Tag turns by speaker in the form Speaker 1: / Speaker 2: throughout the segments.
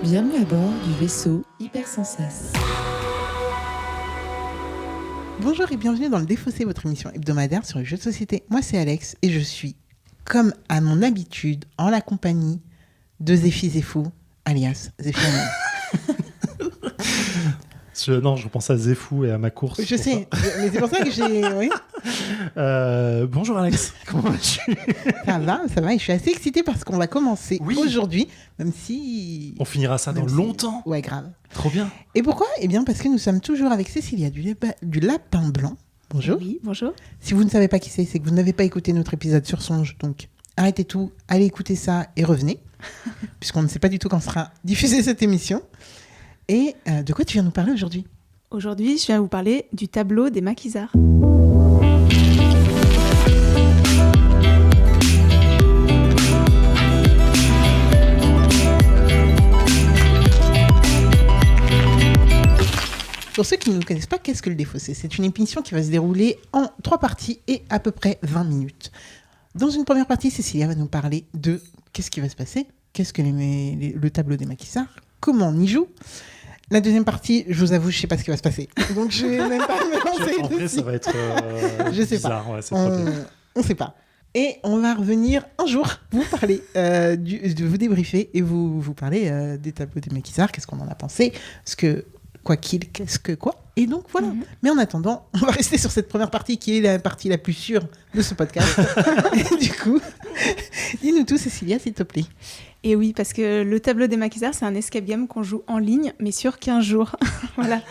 Speaker 1: Bienvenue à bord du vaisseau Hypersensas.
Speaker 2: Bonjour et bienvenue dans le Défaussé, votre émission hebdomadaire sur les jeux de société. Moi c'est Alex et je suis, comme à mon habitude, en la compagnie de Zéphi Zéfou, alias Zéphi.
Speaker 3: Non, je repense à Zéfou et à ma course.
Speaker 2: Je sais, mais c'est pour ça que j'ai... Oui.
Speaker 3: Bonjour Alex, comment vas-tu?
Speaker 2: Ça va, et je suis assez excitée parce qu'on va commencer
Speaker 3: Oui.
Speaker 2: aujourd'hui, même si...
Speaker 3: On finira ça dans longtemps.
Speaker 2: Ouais, grave.
Speaker 3: Trop bien.
Speaker 2: Et pourquoi? Eh bien parce que nous sommes toujours avec Cécilia du Lapin Blanc. Bonjour.
Speaker 4: Oui, bonjour.
Speaker 2: Si vous ne savez pas qui c'est que vous n'avez pas écouté notre épisode sur Songe, donc arrêtez tout, allez écouter ça et revenez, puisqu'on ne sait pas du tout quand sera diffusée cette émission. Et de quoi tu viens nous parler aujourd'hui?
Speaker 4: Aujourd'hui, je viens vous parler du tableau des maquisards.
Speaker 2: Pour ceux qui ne connaissent pas, qu'est-ce que le Défaussé? C'est une émission qui va se dérouler en 3 parties et à peu près 20 minutes. Dans une première partie, Cécilia va nous parler de qu'est-ce qui va se passer, qu'est-ce que le tableau des maquisards, comment on y joue. La deuxième partie, je vous avoue, je ne sais pas ce qui va se passer. Donc je ne vais même pas me lancer
Speaker 3: En vrai,
Speaker 2: dessus.
Speaker 3: ça va être
Speaker 2: Je sais
Speaker 3: bizarre.
Speaker 2: pas.
Speaker 3: Ouais, c'est trop bien.
Speaker 2: On ne sait pas. Et on va revenir un jour vous parler, de vous débriefer et vous parler des tableaux des maquisards, qu'est-ce qu'on en a pensé, qu'est-ce que quoi. Et donc voilà.
Speaker 4: Mhm.
Speaker 2: Mais en attendant, on va rester sur cette première partie qui est la partie la plus sûre de ce podcast. Et du coup, dis-nous tout, Cécilia, s'il te plaît.
Speaker 4: Et oui, parce que le tableau des maquisards, c'est un escape game qu'on joue en ligne, mais sur 15 jours. Voilà.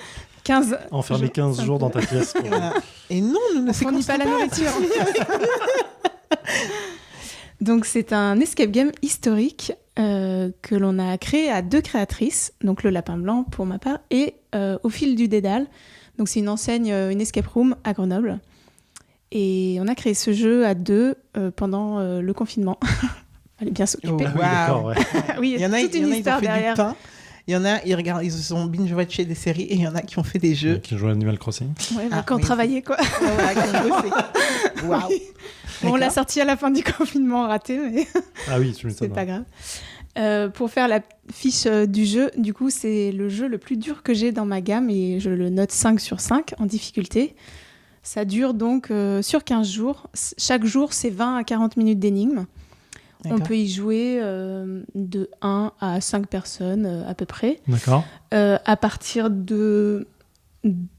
Speaker 4: 15
Speaker 3: Enfermé 15 jours dans ta pièce. Quoi.
Speaker 2: Voilà. Et non, nous ne
Speaker 4: fournit pas la
Speaker 2: séquençons
Speaker 4: nourriture. Donc c'est un escape game historique que l'on a créé à 2 créatrices, donc le Lapin Blanc pour ma part, et Au fil du dédale. Donc c'est une enseigne, une escape room à Grenoble. Et on a créé ce jeu à 2 pendant le confinement. Fallait bien s'occuper.
Speaker 2: Oh,
Speaker 3: Oui, d'accord, ouais.
Speaker 4: Oui,
Speaker 2: Il y en a,
Speaker 4: toute
Speaker 2: il y
Speaker 4: une
Speaker 2: en a, ils ont
Speaker 4: histoire
Speaker 2: fait
Speaker 4: derrière.
Speaker 2: du pain. Il y en a, ils se sont binge-watché des séries et il y en a qui ont fait des jeux.
Speaker 3: Qui joue à Animal Crossing.
Speaker 4: Ouais,
Speaker 2: Ah,
Speaker 4: quand on
Speaker 2: oui.
Speaker 4: travaillait, quoi.
Speaker 2: Voilà, qui ont bossé. Waouh.
Speaker 4: Bon, on l'a
Speaker 2: D'accord.
Speaker 4: sorti à la fin du confinement raté, mais
Speaker 3: Ah oui, tu
Speaker 4: c'est
Speaker 3: m'étonnes.
Speaker 4: pas grave. Pour faire la fiche du jeu, du coup, c'est le jeu le plus dur que j'ai dans ma gamme et je le note 5 sur 5 en difficulté. Ça dure donc sur 15 jours. Chaque jour, c'est 20 à 40 minutes d'énigmes. On
Speaker 2: D'accord.
Speaker 4: peut y jouer de 1 à 5 personnes à peu près.
Speaker 3: D'accord.
Speaker 4: À partir de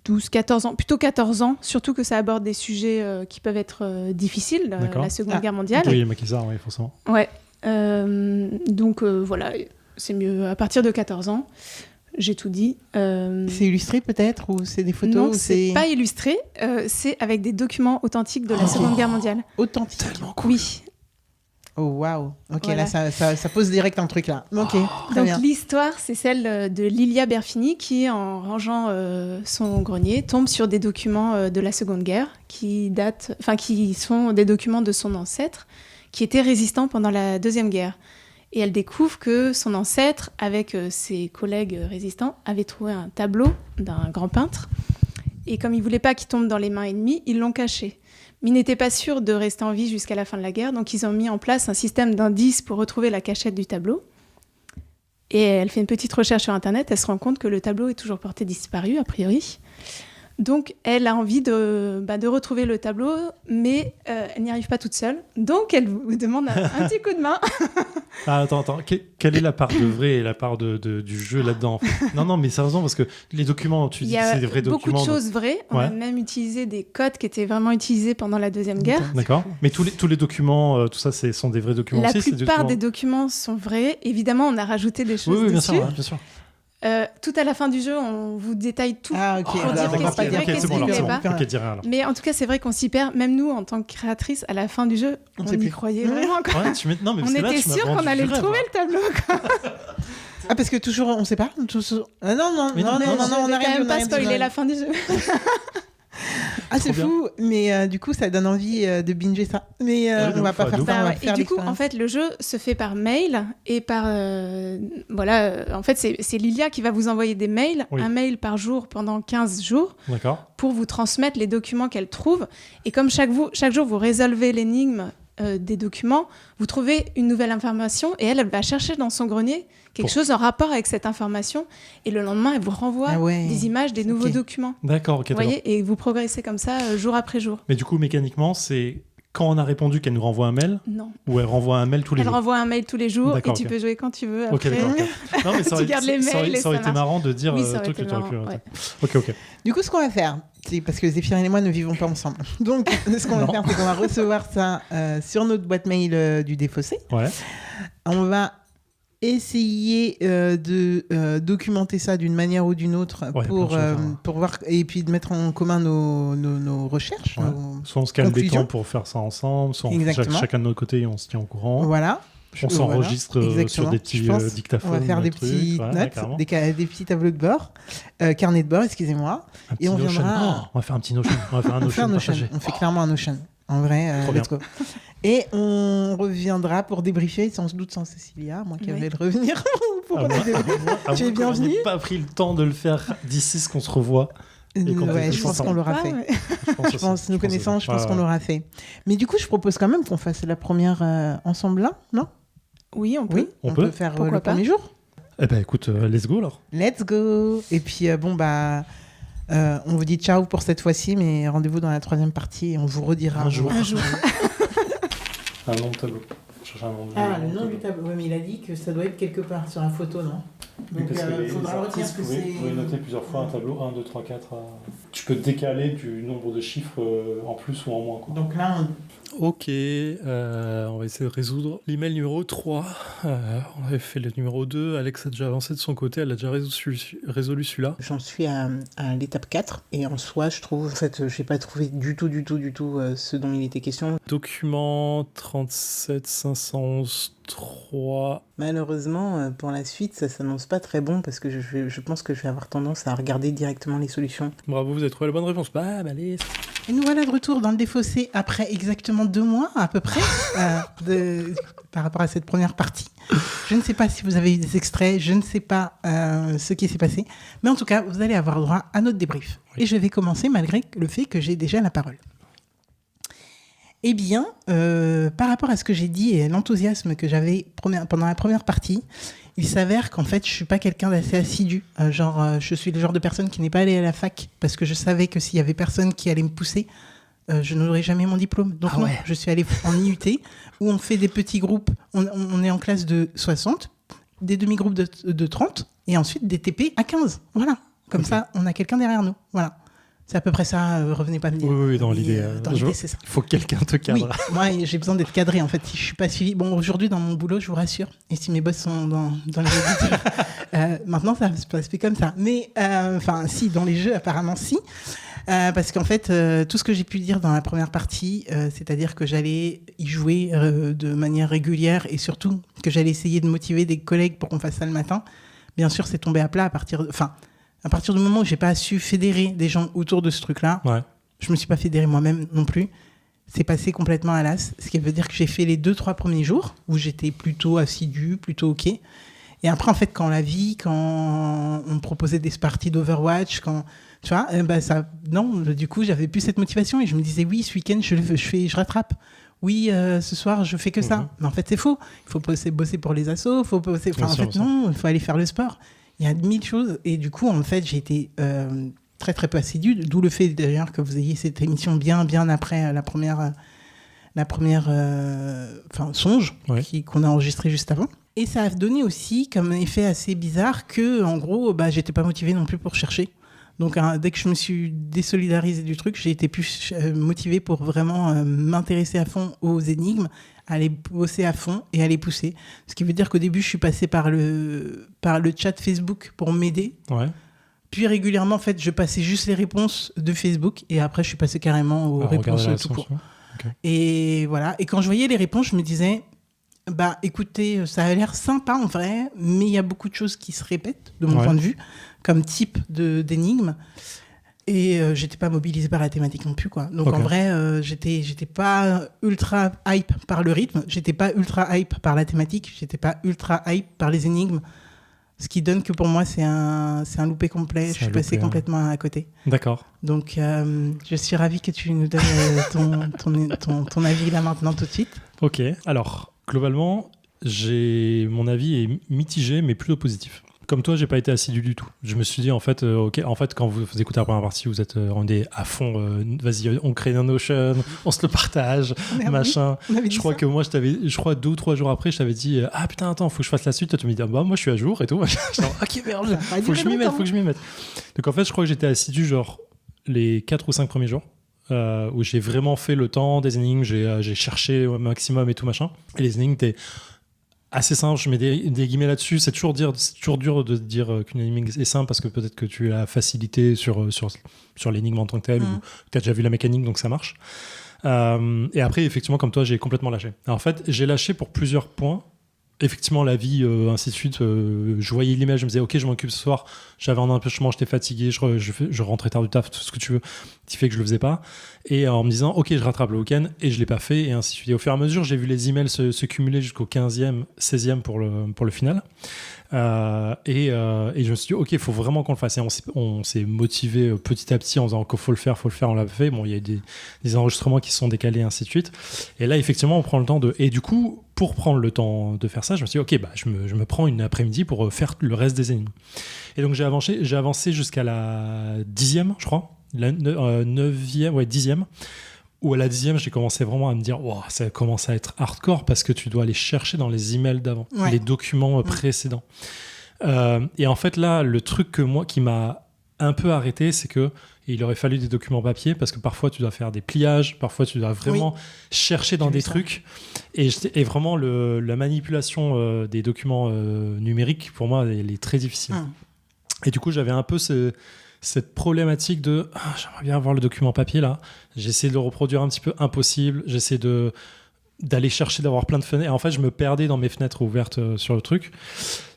Speaker 4: 12-14 ans, plutôt 14 ans, surtout que ça aborde des sujets qui peuvent être difficiles,
Speaker 3: D'accord.
Speaker 4: la Seconde
Speaker 2: Ah.
Speaker 4: Guerre mondiale.
Speaker 3: Oui, maquisard, oui, forcément.
Speaker 4: Ouais. Donc voilà, c'est mieux à partir de 14 ans. J'ai tout dit.
Speaker 2: C'est illustré peut-être ou c'est des photos
Speaker 4: Non,
Speaker 2: ou
Speaker 4: c'est pas illustré. C'est avec des documents authentiques de la Seconde Guerre mondiale.
Speaker 2: authentique.
Speaker 3: Tellement cool.
Speaker 4: Oui.
Speaker 2: Oh waouh. Ok,
Speaker 4: Voilà.
Speaker 2: là ça pose direct un truc là. Ok, très
Speaker 4: Donc
Speaker 2: bien.
Speaker 4: l'histoire, c'est celle de Lilia Berfini qui, en rangeant son grenier, tombe sur des documents de la Seconde Guerre qui sont des documents de son ancêtre qui était résistant pendant la Deuxième Guerre. Et elle découvre que son ancêtre, avec ses collègues résistants, avait trouvé un tableau d'un grand peintre. Et comme ils ne voulaient pas qu'il tombe dans les mains ennemies, ils l'ont caché. Mais ils n'étaient pas sûrs de rester en vie jusqu'à la fin de la guerre, donc ils ont mis en place un système d'indices pour retrouver la cachette du tableau. Et elle fait une petite recherche sur Internet, elle se rend compte que le tableau est toujours porté disparu, a priori. Donc elle a envie de retrouver le tableau, mais elle n'y arrive pas toute seule. Donc elle vous demande un petit coup de main.
Speaker 3: Ah, attends. Quelle est la part de vrai et la part du jeu là-dedans en fait? Non, mais sérieusement, parce que les documents, tu
Speaker 4: Il
Speaker 3: dis
Speaker 4: y
Speaker 3: que
Speaker 4: a
Speaker 3: c'est des vrais
Speaker 4: beaucoup
Speaker 3: documents.
Speaker 4: de choses vraies. On a
Speaker 3: Ouais.
Speaker 4: même utilisé des codes qui étaient vraiment utilisés pendant la Deuxième Guerre.
Speaker 3: D'accord. Mais tous les documents, tout ça, sont des vrais documents
Speaker 4: La
Speaker 3: aussi?
Speaker 4: plupart des documents sont vrais. Évidemment, on a rajouté des choses
Speaker 3: Oui, bien
Speaker 4: dessus.
Speaker 3: sûr, bien sûr.
Speaker 4: Tout à la fin du jeu, on vous détaille tout.
Speaker 2: Ah ok,
Speaker 4: Pour
Speaker 2: alors,
Speaker 4: dire
Speaker 2: on va
Speaker 4: qu'est-ce
Speaker 2: pas
Speaker 4: qui est
Speaker 2: dire
Speaker 4: vrai,
Speaker 2: que
Speaker 4: qu'est-ce
Speaker 2: c'est
Speaker 4: qui
Speaker 2: bon,
Speaker 4: l'est
Speaker 2: c'est bon.
Speaker 4: pas.
Speaker 3: Ok, dis rien alors.
Speaker 4: Mais en tout cas, c'est vrai qu'on s'y perd. Même nous, en tant que créatrice, à la fin du jeu,
Speaker 2: On
Speaker 4: on
Speaker 2: sait
Speaker 4: y
Speaker 2: plus.
Speaker 4: croyait
Speaker 2: Mmh.
Speaker 4: vraiment. Quoi.
Speaker 3: Ouais, non, mais
Speaker 4: On
Speaker 3: parce que là,
Speaker 4: était
Speaker 3: tu m'as
Speaker 4: sûr
Speaker 3: vendu
Speaker 4: qu'on allait
Speaker 3: du
Speaker 4: le
Speaker 3: rêve,
Speaker 4: trouver,
Speaker 3: hein.
Speaker 4: le tableau. Quoi.
Speaker 2: Ah parce que toujours on sait pas. Ah non,
Speaker 3: Mais non,
Speaker 4: Mais
Speaker 2: on
Speaker 4: je
Speaker 2: a
Speaker 4: vais
Speaker 2: rien
Speaker 4: quand
Speaker 2: dit,
Speaker 4: même
Speaker 2: on a
Speaker 4: pas
Speaker 2: rien dit.
Speaker 4: spoiler la fin du jeu.
Speaker 2: Ah c'est
Speaker 3: Trop
Speaker 2: fou, mais du coup ça donne envie de binger ça. Mais
Speaker 3: Ouais,
Speaker 2: on va pas
Speaker 3: de
Speaker 2: faire
Speaker 3: ouf.
Speaker 2: ça, on va
Speaker 4: Et
Speaker 2: faire
Speaker 4: du coup, en
Speaker 2: l'expérience.
Speaker 4: fait, le jeu se fait par mail et par en fait, c'est Lilia qui va vous envoyer des mails,
Speaker 3: Oui.
Speaker 4: un mail par jour pendant 15 jours
Speaker 3: D'accord.
Speaker 4: pour vous transmettre les documents qu'elle trouve. Et comme chaque jour vous résolvez l'énigme des documents, vous trouvez une nouvelle information et elle va chercher dans son grenier quelque chose en rapport avec cette information et le lendemain, elle vous renvoie des images, des nouveaux documents.
Speaker 3: D'accord, ok.
Speaker 4: Vous voyez, et vous progressez comme ça jour après jour.
Speaker 3: Mais du coup, mécaniquement, c'est quand on a répondu qu'elle nous renvoie un mail.
Speaker 4: Non.
Speaker 3: Ou elle renvoie un mail tous les jours.
Speaker 4: Elle renvoie un mail tous les jours
Speaker 3: d'accord,
Speaker 4: et tu peux jouer quand tu veux.
Speaker 3: Ok,
Speaker 4: après.
Speaker 3: d'accord. Non, mais ça aurait,
Speaker 4: Tu gardes les mails et
Speaker 3: ça aurait
Speaker 4: ça
Speaker 3: été
Speaker 4: marche.
Speaker 3: marrant de dire
Speaker 4: Oui, ça aurait
Speaker 3: truc que
Speaker 4: été
Speaker 3: tu aurais pu.
Speaker 4: marrant, ouais.
Speaker 3: Ok.
Speaker 2: Du coup, ce qu'on va faire, c'est parce que Zéphyr et moi ne vivons pas ensemble. Donc, ce qu'on va faire, c'est qu'on va recevoir ça sur notre boîte mail du Défaussé.
Speaker 3: Ouais.
Speaker 2: On va essayer de documenter ça d'une manière ou d'une autre pour voir et puis de mettre en commun nos recherches.
Speaker 3: Ouais. Soit on se calme des temps pour faire ça ensemble, soit on fait chacun de notre côté et on se tient au courant.
Speaker 2: Voilà.
Speaker 3: On s'enregistre sur des petits dictaphones.
Speaker 2: On va faire des petites notes, des petits tableaux de bord, carnet de bord, excusez-moi.
Speaker 3: Et on viendra. On va faire un petit Notion. On va faire un Notion partagé.
Speaker 2: On fait clairement un Notion. En vrai, let's go. Et on reviendra pour débriefer, sans doute sans Cécilia, moi qui vais le revenir. Tu es bienvenue.
Speaker 3: On n'a pas pris le temps de le faire d'ici ce qu'on se revoit.
Speaker 2: Je pense qu'on l'aura fait. Je pense, nous connaissant, je pense qu'on l'aura fait. Mais du coup, je propose quand même qu'on fasse la première ensemble là, non ?
Speaker 4: Oui, on peut.
Speaker 2: Oui, on peut faire le premier jour.
Speaker 3: Eh ben écoute, let's go alors.
Speaker 2: Let's go. Et puis on vous dit ciao pour cette fois-ci, mais rendez-vous dans la troisième partie et on vous redira
Speaker 3: un jour.
Speaker 2: Un
Speaker 3: nom de tableau.
Speaker 2: Le nom du tableau. Oui, mais il a dit que ça doit être quelque part sur la photo, non ? Donc il faudra retenir que c'est...
Speaker 3: Vous pouvez noter plusieurs fois un tableau, 1, 2, 3, 4. Tu peux décaler du nombre de chiffres en plus ou en moins. Quoi.
Speaker 2: Donc là,
Speaker 3: Ok, on va essayer de résoudre l'email numéro 3. On avait fait le numéro 2. Alex a déjà avancé de son côté, elle a déjà résolu celui-là.
Speaker 2: J'en suis à l'étape 4 et en soi, je trouve, en fait, je n'ai pas trouvé du tout ce dont il était question.
Speaker 3: Document 37 511 3.
Speaker 2: Malheureusement, pour la suite, ça s'annonce pas très bon parce que je pense que je vais avoir tendance à regarder directement les solutions.
Speaker 3: Bravo, vous avez trouvé la bonne réponse. Bah, allez.
Speaker 2: Et nous voilà de retour dans le Défaussé après exactement 2 mois à peu près par rapport à cette première partie. Je ne sais pas si vous avez eu des extraits, je ne sais pas ce qui s'est passé, mais en tout cas, vous allez avoir droit à notre débrief. Oui. Et je vais commencer malgré le fait que j'ai déjà la parole. Eh bien, par rapport à ce que j'ai dit et l'enthousiasme que j'avais pendant la première partie, il s'avère qu'en fait, je suis pas quelqu'un d'assez assidu. Je suis le genre de personne qui n'est pas allée à la fac parce que je savais que s'il y avait personne qui allait me pousser, je n'aurais jamais mon diplôme. Donc je suis allée en IUT où on fait des petits groupes. On est en classe de 60, des demi-groupes de 30 et ensuite des TP à 15. Voilà. Comme ça, on a quelqu'un derrière nous. Voilà. C'est à peu près ça, revenez pas me dire.
Speaker 3: Oui, dans l'idée.
Speaker 2: C'est ça.
Speaker 3: Il faut que quelqu'un te cadre.
Speaker 2: Oui, moi, j'ai besoin d'être cadré, en fait. Si je suis pas suivi... Bon, aujourd'hui, dans mon boulot, je vous rassure, et si mes boss sont dans les auditeurs, maintenant, ça se passe plus comme ça. Mais, si, dans les jeux, apparemment, si. Parce qu'en fait, tout ce que j'ai pu dire dans la première partie, c'est-à-dire que j'allais y jouer de manière régulière, et surtout que j'allais essayer de motiver des collègues pour qu'on fasse ça le matin, bien sûr, c'est tombé à plat à partir du moment où j'ai pas su fédérer des gens autour de ce truc-là, je me suis pas fédéré moi-même non plus. C'est passé complètement à l'as. Ce qui veut dire que j'ai fait les 2-3 premiers jours où j'étais plutôt assidu, plutôt OK. Et après, en fait, quand on me proposait des parties d'Overwatch, tu vois, du coup, j'avais plus cette motivation et je me disais, oui, ce week-end, je rattrape. Oui, ce soir, je fais que ça. Mais en fait, c'est faux. Il faut bosser pour les assos, non, il faut aller faire le sport. Il y a 1000 choses et du coup, en fait, j'ai été très très peu assidu, d'où le fait d'ailleurs que vous ayez cette émission bien après la première songe qu'on a enregistré juste avant. Et ça a donné aussi comme effet assez bizarre que, en gros, j'étais pas motivée non plus pour chercher. Donc, dès que je me suis désolidarisée du truc, j'ai été plus motivée pour vraiment m'intéresser à fond aux énigmes, à les bosser à fond et à les pousser. Ce qui veut dire qu'au début, je suis passée par le chat Facebook pour m'aider. Ouais. Puis régulièrement, en fait, je passais juste les réponses de Facebook et après, je suis passée carrément aux réponses tout court. Okay. Et voilà. Et quand je voyais les réponses, je me disais, écoutez, ça a l'air sympa en vrai, mais il y a beaucoup de choses qui se répètent de mon point de vue, comme type d'énigmes. Et j'étais pas mobilisée par la thématique non plus, quoi. Donc en vrai, j'étais pas ultra hype par le rythme, j'étais pas ultra hype par la thématique, j'étais pas ultra hype par les énigmes. Ce qui donne que pour moi, c'est un loupé complet. Je suis passée complètement à côté.
Speaker 3: D'accord.
Speaker 2: Donc, je suis ravie que tu nous donnes ton avis là maintenant tout de suite.
Speaker 3: Ok, alors, globalement, mon avis est mitigé, mais plutôt positif. Comme toi, j'ai pas été assidu du tout. Je me suis dit, en fait, quand vous écoutez la première partie, vous êtes rendez à fond, vas-y, on crée un Notion, on se le partage, machin. Je crois que moi, 2 ou 3 jours après, je t'avais dit, ah putain, attends, faut que je fasse la suite. Toi, tu me dis, bah, moi, je suis à jour et tout. Genre, ok, merde, faut que je m'y mette. Donc, en fait, je crois que j'étais assidu, genre, les 4 ou 5 premiers jours. Où j'ai vraiment fait le temps des énigmes, j'ai cherché au maximum et tout, machin. Et les énigmes étaient assez simple, je mets des guillemets là-dessus. C'est toujours dur de dire qu'une énigme est simple parce que peut-être que tu as la facilité sur l'énigme en tant que telle ou tu as déjà vu la mécanique, donc ça marche. Et après, effectivement, comme toi, j'ai complètement lâché. Alors, en fait, j'ai lâché pour plusieurs points. Effectivement, la vie, ainsi de suite. Je voyais l'image, je me disais, ok, je m'occupe ce soir. J'avais un empêchement, j'étais fatigué, je rentrais tard du taf, tout ce que tu veux, qui fait que je le faisais pas. Et en me disant, ok, je rattrape le week-end, et je l'ai pas fait, et ainsi de suite. Et au fur et à mesure, j'ai vu les emails se cumuler jusqu'au 15e, 16e pour le final. Et je me suis dit, ok, il faut vraiment qu'on le fasse. Et on s'est motivé petit à petit en disant qu'il faut le faire, on l'a fait. Bon, il y a des enregistrements qui se sont décalés, ainsi de suite. Et là, effectivement, on prend le temps Et du coup, pour prendre le temps de faire ça, je me suis dit, ok, bah, je me prends une après-midi pour faire le reste des énigmes. Et donc, j'ai avancé jusqu'à la 10e, je crois. La 9e, ouais, 10e. Où à la 10e, j'ai commencé vraiment à me dire, wow, ça commence à être hardcore parce que tu dois aller chercher dans les emails d'avant, les documents précédents. Et en fait, là, le truc qui m'a un peu arrêté, c'est que il aurait fallu des documents papier parce que parfois, tu dois faire des pliages, parfois, tu dois vraiment chercher dans des trucs. Et vraiment, la manipulation des documents numériques, pour moi, elle est très difficile. Et du coup, j'avais un peu cette problématique de j'aimerais bien avoir le document papier là, j'essaie de le reproduire un petit peu, impossible, j'essaie d'aller chercher, d'avoir plein de fenêtres, et en fait je me perdais dans mes fenêtres ouvertes sur le truc.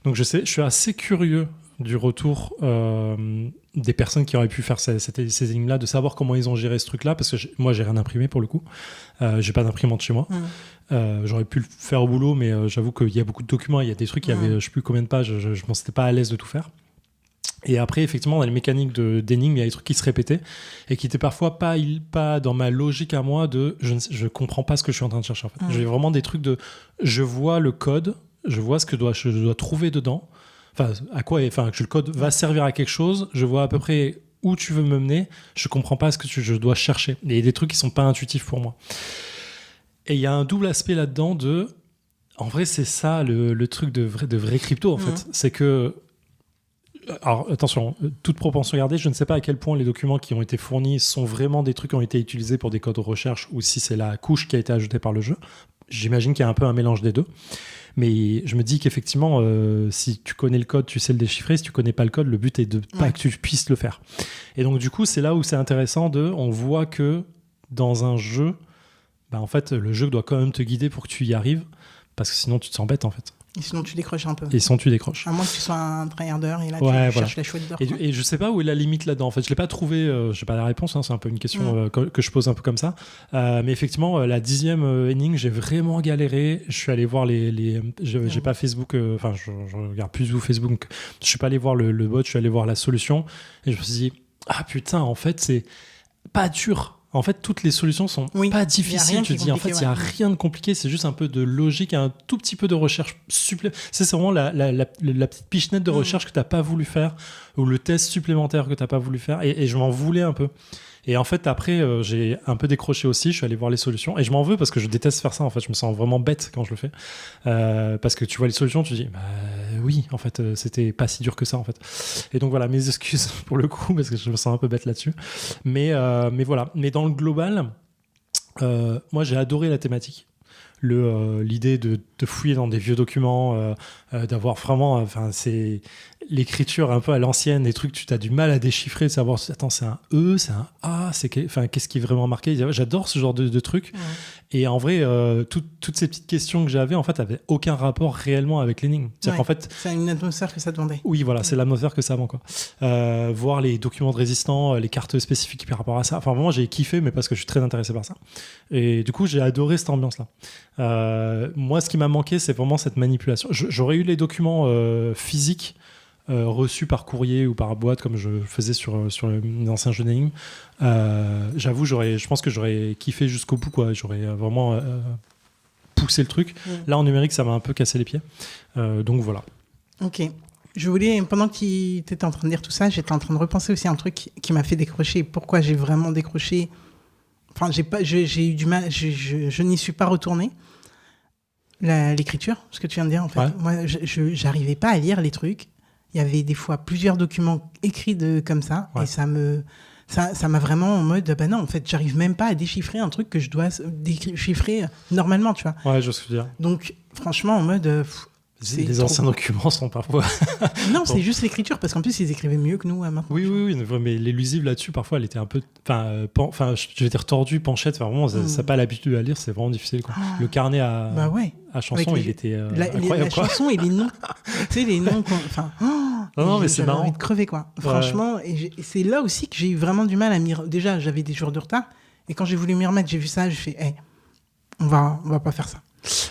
Speaker 3: Donc je suis assez curieux du retour des personnes qui auraient pu faire ces énigmes là, de savoir comment ils ont géré ce truc là, parce que moi j'ai rien imprimé pour le coup, j'ai pas d'imprimante chez moi. J'aurais pu le faire au boulot, mais j'avoue qu'il y a beaucoup de documents, il y a des trucs, il y avait je sais plus combien de pages, je m'en étais pas à l'aise de tout faire. Et après, effectivement, dans les mécaniques d'énigmes, il y a des trucs qui se répétaient et qui étaient parfois pas dans ma logique à moi je comprends pas ce que je suis en train de chercher. En fait. J'ai vraiment des trucs je vois le code, je vois ce que je dois trouver dedans, enfin, que le code va servir à quelque chose, je vois à peu près où tu veux me mener, je comprends pas ce que je dois chercher. Et il y a des trucs qui sont pas intuitifs pour moi. Et il y a un double aspect là-dedans en vrai, c'est ça le truc de vrai crypto, en fait. C'est que alors attention, toute propension gardée, je ne sais pas à quel point les documents qui ont été fournis sont vraiment des trucs qui ont été utilisés pour des codes de recherche ou si c'est la couche qui a été ajoutée par le jeu. J'imagine qu'il y a un peu un mélange des deux. Mais je me dis qu'effectivement, si tu connais le code, tu sais le déchiffrer. Si tu connais pas le code, le but est de pas que tu puisses le faire. Et donc du coup, c'est là où c'est intéressant on voit que dans un jeu, en fait, le jeu doit quand même te guider pour que tu y arrives, parce que sinon tu te sens bête en fait.
Speaker 2: Et sinon, tu décroches un peu. À moins que tu sois un tryharder et là, tu cherches la chouette d'or.
Speaker 3: Et je sais pas où est la limite là-dedans. En fait, je l'ai pas trouvé. Je n'ai pas la réponse. C'est un peu une question que je pose un peu comme ça. Mais effectivement, la 10e énigme, j'ai vraiment galéré. Je suis allé voir j'ai pas Facebook. Enfin, je regarde plus vous Facebook. Donc, je suis pas allé voir le bot. Je suis allé voir la solution. Et je me suis dit, ah putain, en fait, c'est pas dur. En fait, toutes les solutions sont pas difficiles. Tu te dis, en fait, il n'y a rien de compliqué. C'est juste un peu de logique, un tout petit peu de recherche supplémentaire. C'est vraiment la petite pichenette de recherche que tu n'as pas voulu faire, ou le test supplémentaire que tu n'as pas voulu faire. Et je m'en voulais un peu. Et en fait, après, j'ai un peu décroché aussi. Je suis allé voir les solutions. Et je m'en veux parce que je déteste faire ça. En fait, je me sens vraiment bête quand je le fais. Parce que tu vois les solutions, tu te dis, oui, en fait, c'était pas si dur que ça, en fait. Et donc voilà, mes excuses pour le coup, parce que je me sens un peu bête là-dessus. Mais voilà. Mais dans le global, moi, j'ai adoré la thématique. L'idée de fouiller dans des vieux documents, d'avoir vraiment, l'écriture un peu à l'ancienne, les trucs, tu as du mal à déchiffrer, de savoir, attends, c'est un E, c'est un A, qu'est-ce qui est vraiment marqué. J'adore ce genre de trucs. Ouais. Et en vrai, toutes ces petites questions que j'avais, en fait, n'avaient aucun rapport réellement avec l'énigme.
Speaker 2: C'est-à-dire qu'en fait, c'est une atmosphère que ça demandait.
Speaker 3: Oui, voilà, c'est l'atmosphère que ça avant, quoi. Voir les documents de résistants, les cartes spécifiques par rapport à ça. Enfin, vraiment, j'ai kiffé, mais parce que je suis très intéressé par ça. Et du coup, j'ai adoré cette ambiance-là. Moi, ce qui m'a manqué, c'est vraiment cette manipulation. J'aurais eu les documents physiques reçus par courrier ou par boîte, comme je faisais sur les anciens jeux d'énigmes. J'avoue, je pense que j'aurais kiffé jusqu'au bout, quoi. J'aurais vraiment poussé le truc. Là, en numérique, ça m'a un peu cassé les pieds. Donc voilà.
Speaker 2: Ok. Je voulais, pendant que tu étais en train de dire tout ça, j'étais en train de repenser aussi à un truc qui m'a fait décrocher. Pourquoi j'ai vraiment décroché? Enfin, j'ai eu du mal, je n'y suis pas retournée. L'écriture, ce que tu viens de dire, en fait. Ouais. Moi, je n'arrivais pas à lire les trucs. Il y avait des fois plusieurs documents écrits comme ça, ouais. Et ça m'a vraiment en mode, bah non, en fait, j'arrive même pas à déchiffrer un truc que je dois déchiffrer normalement, tu vois.
Speaker 3: Ouais, je veux dire.
Speaker 2: Donc, franchement, en mode...
Speaker 3: les anciens documents sont parfois...
Speaker 2: Non, c'est juste l'écriture, parce qu'en plus, ils écrivaient mieux que nous maintenant.
Speaker 3: Oui, mais l'élusive là-dessus, parfois, elle était un peu... Enfin, je vais dire tordue, penchette, enfin, vraiment, ça n'a pas l'habitude à lire, c'est vraiment difficile, quoi. Le carnet à chanson, il était incroyable,
Speaker 2: la chanson et les noms. Tu sais, les noms... Enfin...
Speaker 3: Non, mais c'est marrant.
Speaker 2: J'avais envie de crever, quoi. Ouais. Franchement, et c'est là aussi que j'ai eu vraiment du mal à m'y... Déjà, j'avais des jours de retard, et quand j'ai voulu m'y remettre, j'ai vu ça, j'ai fait, hey, on va pas faire ça.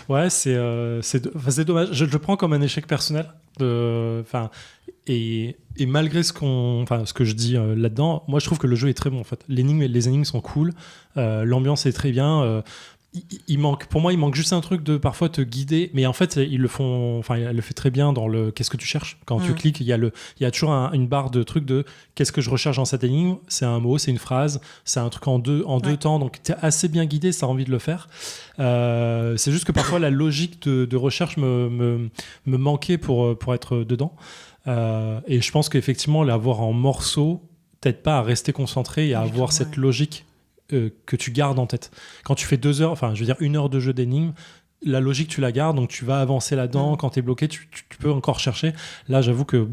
Speaker 3: Ouais, c'est dommage. Je le prends comme un échec personnel. Et malgré ce que je dis là-dedans, moi je trouve que le jeu est très bon en fait. Les énigmes sont cool, l'ambiance est très bien. Pour moi, il manque juste un truc de parfois te guider, mais en fait, ils le font. Enfin, elle le fait très bien dans le qu'est-ce que tu cherches. Quand tu cliques, il y a toujours une barre de trucs de qu'est-ce que je recherche dans cette énigme. C'est un mot, c'est une phrase, c'est un truc en deux temps. Donc, t'es assez bien guidé, ça a envie de le faire. C'est juste que parfois, la logique de recherche me manquait pour être dedans. Et je pense qu'effectivement, l'avoir en morceaux t'aide pas à rester concentré et à avoir cette logique que tu gardes en tête. Quand tu fais 2 heures, enfin je veux dire 1 heure de jeu d'énigmes, la logique tu la gardes, donc tu vas avancer là-dedans. Quand t'es bloqué, tu peux encore chercher. Là j'avoue que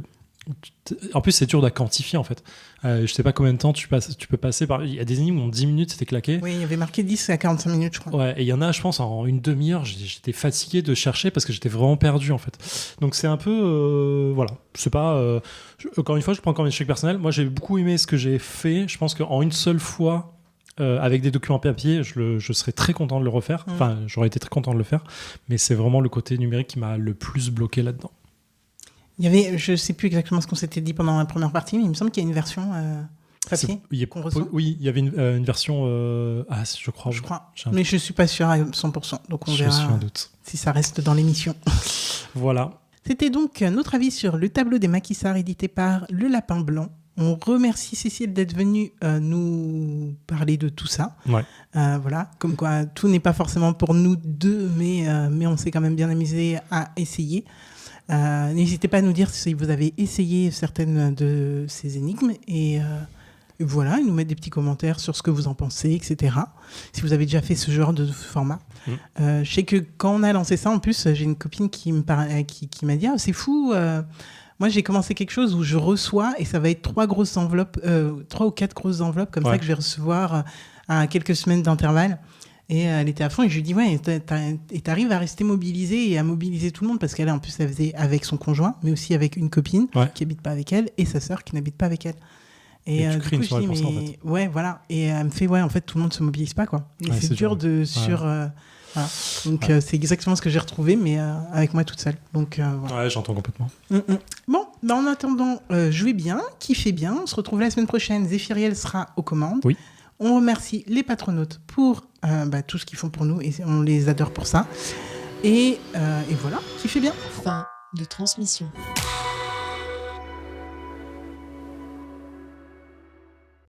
Speaker 3: en plus c'est dur à quantifier en fait. Je sais pas combien de temps tu peux passer par... Il y a des énigmes où en 10 minutes c'était claqué.
Speaker 2: Oui, il y avait marqué 10 à 45 minutes je crois.
Speaker 3: Ouais, et il y en a je pense en une demi-heure j'étais fatigué de chercher parce que j'étais vraiment perdu en fait. Donc c'est un peu voilà, c'est pas encore une fois je prends comme échec personnel. Moi j'ai beaucoup aimé ce que j'ai fait. Je pense qu'en une seule fois avec des documents papier, je serais très content de le refaire. Enfin, j'aurais été très content de le faire. Mais c'est vraiment le côté numérique qui m'a le plus bloqué là-dedans.
Speaker 2: Il y avait, je ne sais plus exactement ce qu'on s'était dit pendant la première partie, mais il me semble qu'il y a une version papier qu'on reçoit.
Speaker 3: Oui, il y avait une version... je crois.
Speaker 2: Mais je ne suis pas sûr à 100%. Donc on verra si ça reste dans l'émission.
Speaker 3: Voilà.
Speaker 2: C'était donc notre avis sur le tableau des maquisards édité par Le Lapin Blanc. On remercie Cécile d'être venue nous parler de tout ça.
Speaker 3: Ouais.
Speaker 2: Voilà, comme quoi tout n'est pas forcément pour nous deux, mais on s'est quand même bien amusé à essayer. N'hésitez pas à nous dire si vous avez essayé certaines de ces énigmes et voilà, nous mettre des petits commentaires sur ce que vous en pensez, etc. Si vous avez déjà fait ce genre de format. Je sais que quand on a lancé ça, en plus, j'ai une copine qui m'a dit « Ah, c'est fou moi, j'ai commencé quelque chose où je reçois et ça va être 3 ou 4 grosses enveloppes comme ça que je vais recevoir à quelques semaines d'intervalle. » Et elle était à fond et je lui dis « Ouais, et t'arrives à rester mobilisée et à mobiliser tout le monde » parce qu'elle, en plus, elle faisait avec son conjoint, mais aussi avec une copine qui n'habite pas avec elle et sa sœur qui n'habite pas avec elle.
Speaker 3: Et du coup, je dis « Mais... » en fait.
Speaker 2: Ouais, voilà. Et elle me fait « Ouais, en fait, tout le monde ne se mobilise pas, quoi. » Et c'est dur voilà. Donc c'est exactement ce que j'ai retrouvé, mais avec moi toute seule. Donc, voilà.
Speaker 3: Ouais, j'entends complètement.
Speaker 2: Bon, en attendant, jouez bien, kiffez bien. On se retrouve la semaine prochaine. Zéphiriel sera aux commandes.
Speaker 3: Oui.
Speaker 2: On remercie les patronautes pour tout ce qu'ils font pour nous et on les adore pour ça. Et voilà, kiffez bien.
Speaker 1: Fin de transmission.